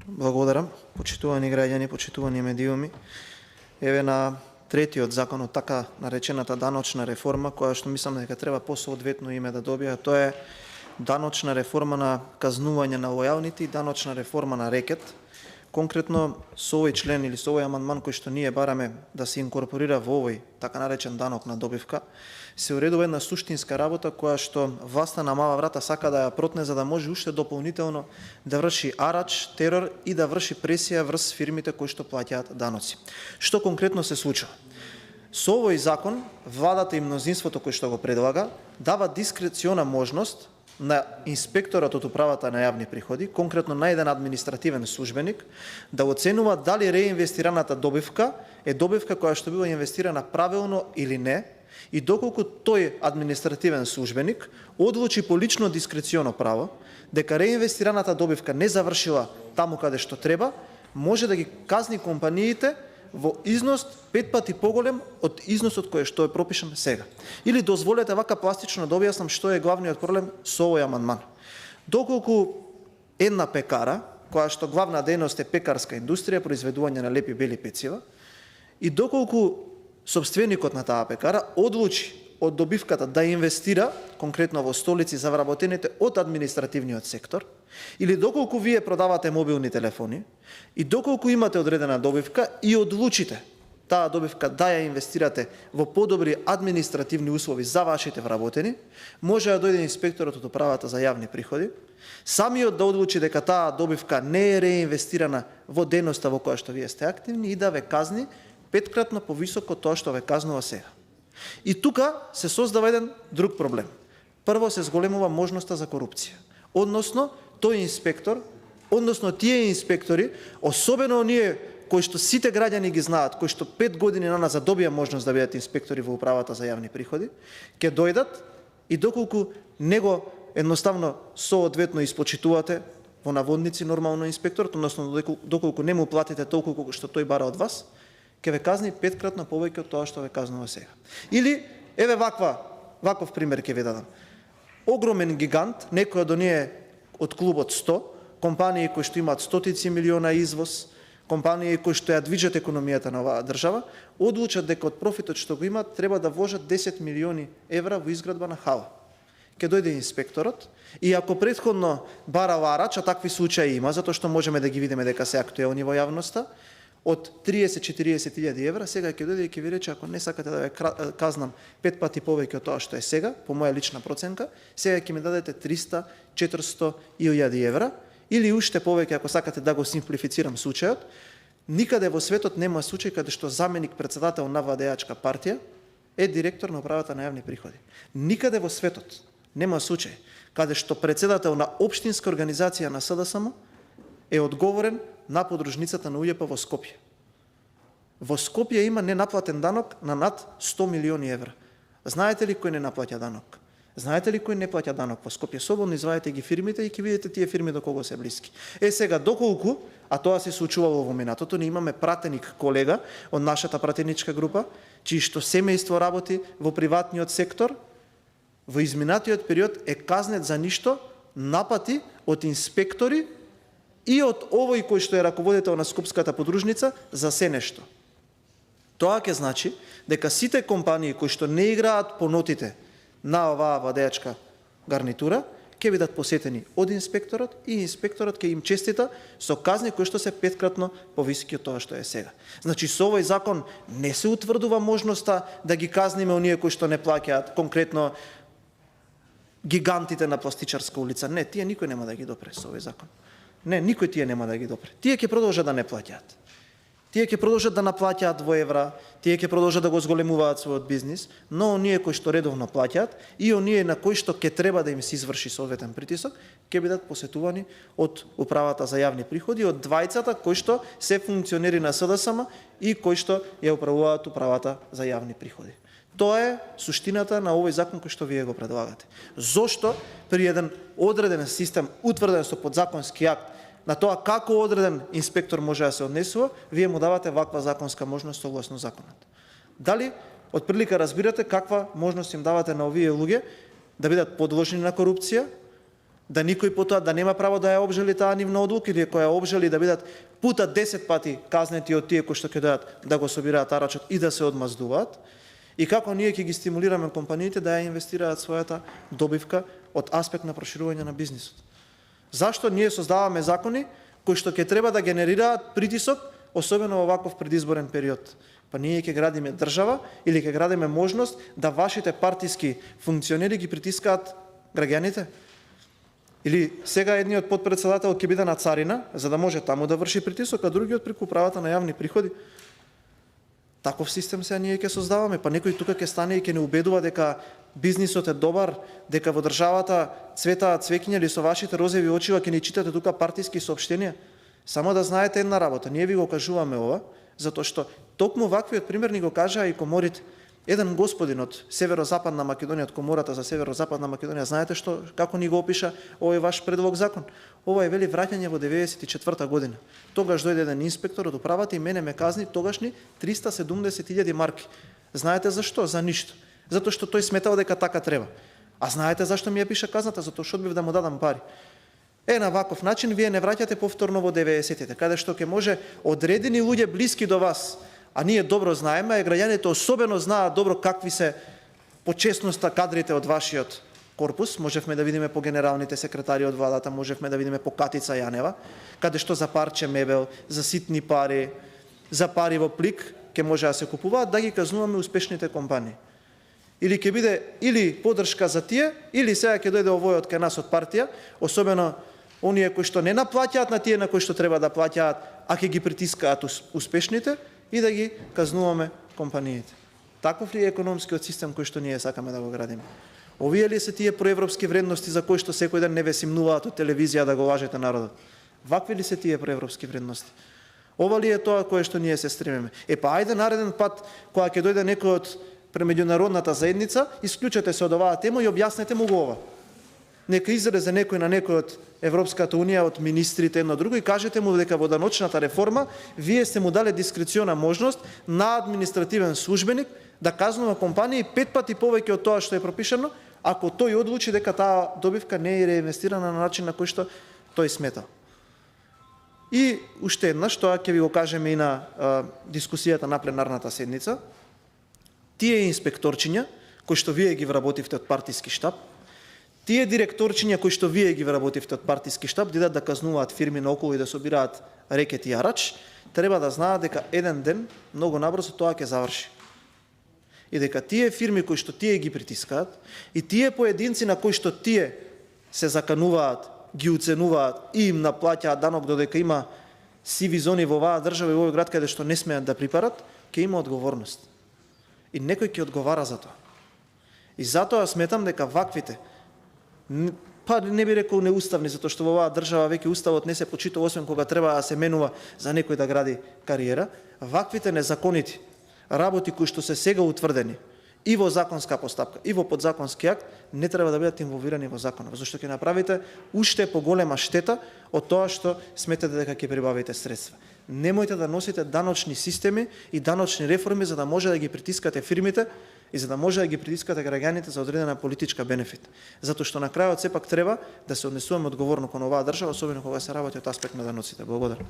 Благодарам. Почитувани граѓани, почитувани медиуми. Еве на третиот закон од така наречената даночна реформа, која што мислам дека треба посоодветно име да добија, тоа е даночна реформа на казнување на лојалните и даночна реформа на рекет. Конкретно со овој член или со овој амандман кој што ние бараме да се инкорпорира во овој така наречен данок на добивка, се уредува една суштинска работа која што власта на мала врата сака да ја протне за да може уште дополнително да врши арач, терор и да врши пресија врз фирмите кои што плаќаат даноци. Што конкретно се случува? Со овој закон владата и мнозинството кој што го предлага дава дискрециона можност на инспекторот од управата на јавни приходи, конкретно на еден административен службеник, да оценува дали реинвестираната добивка е добивка која што била инвестирана правилно или не, и доколку тој административен службеник одлучи по лично дискреционо право дека реинвестираната добивка не завршила таму каде што треба, може да ги казни компаниите во износ 5 пати поголем од износот кој што е пропишан сега. Или дозволете вака пластично да објаснам што е главниот проблем со овој амандман. Доколку една пекара, која што главна дејност е пекарска индустрија, произведување на лепи бели пецива, и доколку собственикот на таа пекара одлучи од добивката да инвестира, конкретно во столици за вработените од административниот сектор, или доколку вие продавате мобилни телефони, и доколку имате одредена добивка и одлучите таа добивка да ја инвестирате во подобри административни услови за вашите вработени, може да дојде инспекторот од управата за јавни приходи, самиот да одлучи дека таа добивка не е реинвестирана во дејноста во која што вие сте активни и да ве казни 5-кратно повисоко тоа што ве казнува сега. И тука се создава еден друг проблем. Прво се зголемува можноста за корупција. Односно, тој инспектор, односно тие инспектори, особено оние кои што сите граѓани ги знаат, кои што 5 години наназад добија можност да бидат инспектори во управата за јавни приходи, ќе дојдат и доколку него едноставно соодветно испочитувате во наводници нормално инспекторот, односно доколку не му платите толку колку што тој бара од вас, ќе ве казни 5-кратно повеќе од тоа што ве казнува сега. Или, еве ваков пример ќе ви дадам. Огромен гигант, некој од оние од клубот 100, компании кои што имаат стотици милиона извоз, компании кои што ја движат економијата на оваа држава, одлучат дека од профитот што го имаат треба да вложат 10 милиони евра во изградба на хала. Ќе дојде инспекторот и ако претходно барал арач, а такви случаи има, затоа што можеме да ги видиме дека се актуелни во јавноста, од 30-40 илјади евра, сега ќе дојде и ќе ви рече, ако не сакате да ве казнам 5 пати повеќе од тоа што е сега, по моја лична проценка, сега ќе ми дадете 300-400 илјади евра, или уште повеќе, ако сакате да го симплифицирам случајот. Никаде во светот нема случај каде што заменик председател на владеачка партија е директор на управата на јавни приходи. Никаде во светот нема случај каде што председател на општинска организација на СДСМ е одговорен на подружницата на УЈП во Скопје. Во Скопје има ненаплатен данок на над 100 милиони евра. Знаете ли кој не наплаќа данок? Знаете ли кој не плаќа данок во Скопје? Слободно извадете ги фирмите и ќе видите тие фирми до кого се блиски. Сега, доколку, а тоа се случувало во минатото, ние имаме пратеник колега од нашата пратеничка група, чии што семејство работи во приватниот сектор, во изминатиот период е казнет за ништо, напати од инспектори и од овој кој што е раководител на скопската подружница за се нешто. Тоа ќе значи дека сите компании кои што не играат по нотите на оваа владеачка гарнитура ќе бидат посетени од инспекторот и инспекторот ќе им честита со казни кои што се 5-кратно повиски од тоа што е сега. Значи со овој закон не се утврдува можноста да ги казниме оние кои што не плаќаат, конкретно гигантите на Пластичарска улица. Не, тие никој нема да ги допре со овој закон. Не, никој тие нема да ги допре. Тие ќе продолжат да не плаќаат. Тие ќе продолжат да наплаќаат во евра, тие ќе продолжат да го зголемуваат својот бизнис, но оние кои што редовно плаќаат и оние на кои што ќе треба да им се изврши соодветен притисок, ќе бидат посетувани од управата за јавни приходи, од двајцата кои што се функционери на СДСМ и кои што ја управуваат управата за јавни приходи. Тоа е суштината на овој закон кој што вие го предлагате. Зошто при еден одреден систем, утврден со подзаконски акт, на тоа како одреден инспектор може да се однесува, вие му давате ваква законска можност согласно законот. Дали од прилика разбирате каква можност им давате на овие луѓе да бидат подложени на корупција, Да никој потоа да нема право да ја обжали таа нивна одлука или која обжали да бидат пута 10 пати казнети од тие кои што ќе дојдат да го собираат арачот и да се одмаздуваат, и како ние ќе ги стимулираме компаниите да ја инвестираат својата добивка од аспект на проширување на бизнисот. Зашто ние создаваме закони кои што ќе треба да генерираат притисок, особено во ваков предизборен период? Па ние ќе градиме држава или ќе градиме можност да вашите партиски функционери ги притискаат граѓаните? Или сега едниот подпредседател ќе биде на царина, за да може таму да врши притисок, а другиот преку управата на јавни приходи. Таков систем сега ние ќе создаваме, па некој тука ќе стане и ќе не убедува дека бизнисот е добар, дека во државата цветаат цвеќиња или со вашите розови очива ќе ни читате тука партиски соопштенија. Само да знаете една работа, ние ви го кажуваме ова, затоа што токму ваквиот пример ни го кажаа и коморите. Еден господин од Северозападна Македонија, од комората за Северозападна Македонија, знаете што, како ни го опиша овој ваш предлог закон? Ова е вели враќање во 94 година. Тогаш дојде еден инспектор од управата и мене ме казни тогашни 370.000 марки. Знаете зашто? За ништо. Затоа што тој сметал дека така треба. А знаете зашто ми ја пиша казната? Затоа што одбив да му дадам пари. На ваков начин вие не враќате повторно во 90-тите, каде што ќе може одредени луѓе блиски до вас, а ние добро знаеме, а граѓаните особено знаат добро какви се по честноста кадрите од вашиот корпус. Можевме да видиме по генералните секретари од владата, можевме да видиме по Катица Јанева, каде што за парче мебел, за ситни пари, за пари во плик, ќе може да се купуваат, да ги казнуваме успешните компании. Или ќе биде или поддршка за тие, или сега ќе дојде овојот кај нас од партија, особено оние кои што не наплаќаат на тие на кои што треба да плаќаат, а ќе ги притискаат успешните, и да ги казнуваме компаниите. Таков ли е економскиот систем кој што ние сакаме да го градиме? Овие ли се тие проевропски вредности за кои што секој ден не ве симнуваат од телевизија да го лажете народот? Вакви ли се тие проевропски вредности? Ова ли е тоа кое што ние се стремиме? Па ајде нареден пат, кога ќе дојде некој од меѓународната заедница, исклучете се од оваа тема и објаснете му го ова. Нека излезе некој на некој од Европската унија, од министрите едно друго и кажете му дека во даночната реформа вие сте му дале дискрециона можност на административен службеник да казнува компании 5 пати повеќе од тоа што е пропишано, ако тој одлучи дека таа добивка не е реинвестирана на начин на кој што тој смета. И уште еднаш, тоа ќе ви го кажеме и на дискусијата на пленарната седница, тие инспекторчиња кои што вие ги вработивте од партиски штаб, тие директорчиња кои што вие ги вработивте од партиски штаб, дидат да казнуваат фирми наоколу и да собираат рекет и арач, треба да знаат дека еден ден, многу набрзо тоа ќе заврши. И дека тие фирми кои што тие ги притискаат, и тие поединци на кои што тие се закануваат, ги уценуваат и им наплаќаат данок додека има сиви зони во оваа држава и во овој град каде што не смеат да припарат, ќе има одговорност. И некој ќе одговара за тоа. И затоа сметам дека ваквите, па не би рекол неуставни, затоа што во оваа држава веќе уставот не се почитува освен кога треба да се менува за некој да гради кариера, ваквите незаконити работи кои што се сега утврдени и во законска постапка, и во подзаконски акт, не треба да бидат инволвирани во законот, зашто ќе направите уште поголема штета од тоа што сметате дека ќе прибавите средства. Немојте да носите даночни системи и даночни реформи за да може да ги притискате фирмите и за да може да ги притискате граѓаните за одредена политичка бенефит. Затоа што на крајот сепак треба да се однесуваме одговорно кон оваа држава, особено кога се работи од аспект на даноците. Благодарам.